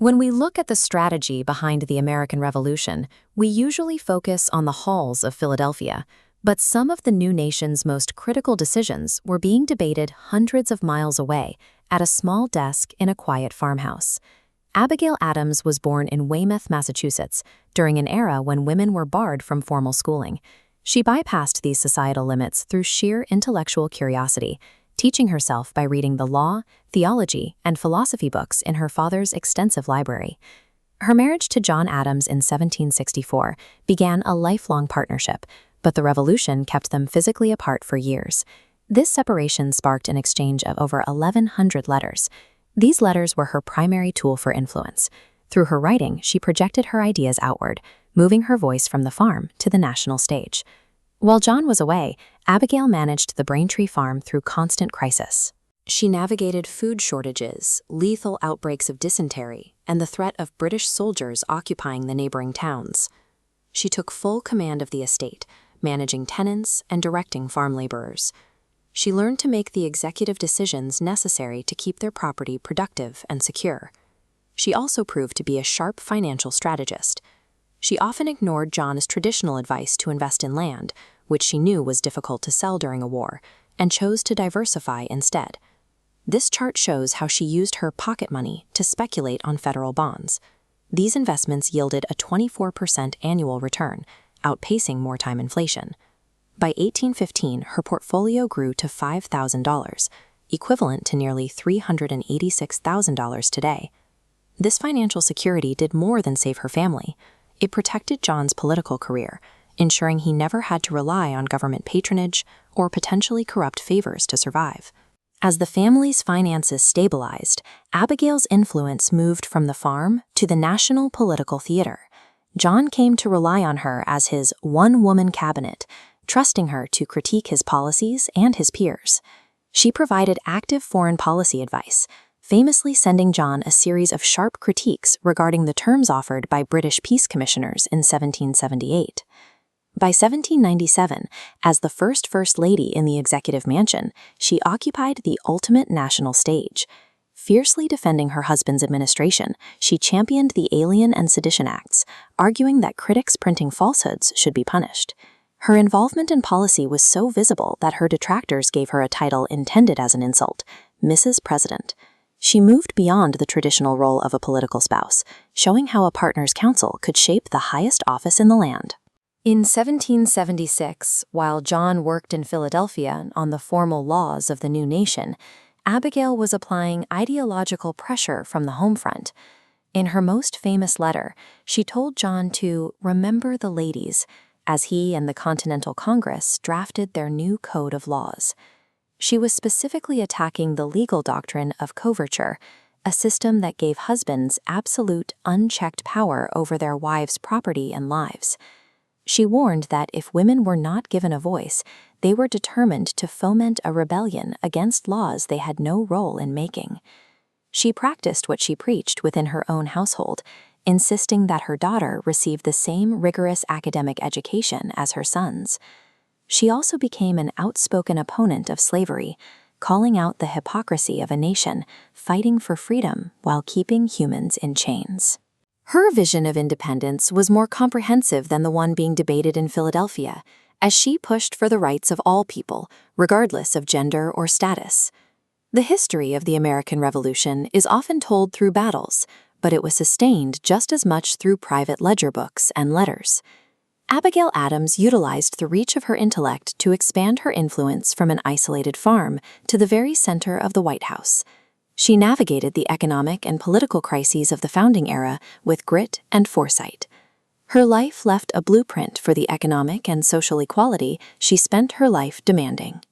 When we look at the strategy behind the American Revolution, we usually focus on the halls of Philadelphia, but some of the new nation's most critical decisions were being debated hundreds of miles away at a small desk in a quiet farmhouse. Abigail Adams was born in Weymouth, Massachusetts, during an era when women were barred from formal schooling. She bypassed these societal limits through sheer intellectual curiosity, teaching herself by reading the law, theology, and philosophy books in her father's extensive library. Her marriage to John Adams in 1764 began a lifelong partnership, but the Revolution kept them physically apart for years. This separation sparked an exchange of over 1,100 letters. These letters were her primary tool for influence. Through her writing, she projected her ideas outward, moving her voice from the farm to the national stage. While John was away, Abigail managed the Braintree farm through constant crisis. She navigated food shortages, lethal outbreaks of dysentery, and the threat of British soldiers occupying the neighboring towns. She took full command of the estate, managing tenants and directing farm laborers. She learned to make the executive decisions necessary to keep their property productive and secure. She also proved to be a sharp financial strategist. She often ignored John's traditional advice to invest in land, which she knew was difficult to sell during a war, and chose to diversify instead. This chart shows how she used her pocket money to speculate on federal bonds. These investments yielded a 24% annual return, outpacing wartime inflation. By 1815, her portfolio grew to $5,000, equivalent to nearly $386,000 today. This financial security did more than save her family. It protected John's political career, ensuring he never had to rely on government patronage or potentially corrupt favors to survive. As the family's finances stabilized, Abigail's influence moved from the farm to the national political theater. John came to rely on her as his one-woman cabinet, trusting her to critique his policies and his peers. She provided active foreign policy advice, famously sending John a series of sharp critiques regarding the terms offered by British peace commissioners in 1778. By 1797, as the First Lady in the Executive Mansion, she occupied the ultimate national stage. Fiercely defending her husband's administration, she championed the Alien and Sedition Acts, arguing that critics printing falsehoods should be punished. Her involvement in policy was so visible that her detractors gave her a title intended as an insult, Mrs. President. She moved beyond the traditional role of a political spouse, showing how a partner's counsel could shape the highest office in the land. In 1776, while John worked in Philadelphia on the formal laws of the new nation, Abigail was applying ideological pressure from the home front. In her most famous letter, she told John to remember the ladies as he and the Continental Congress drafted their new code of laws. She was specifically attacking the legal doctrine of coverture, a system that gave husbands absolute, unchecked power over their wives' property and lives. She warned that if women were not given a voice, they were determined to foment a rebellion against laws they had no role in making. She practiced what she preached within her own household, insisting that her daughter receive the same rigorous academic education as her sons. She also became an outspoken opponent of slavery, calling out the hypocrisy of a nation fighting for freedom while keeping humans in chains. Her vision of independence was more comprehensive than the one being debated in Philadelphia, as she pushed for the rights of all people, regardless of gender or status. The history of the American Revolution is often told through battles, but it was sustained just as much through private ledger books and letters. Abigail Adams utilized the reach of her intellect to expand her influence from an isolated farm to the very center of the White House. She navigated the economic and political crises of the founding era with grit and foresight. Her life left a blueprint for the economic and social equality she spent her life demanding.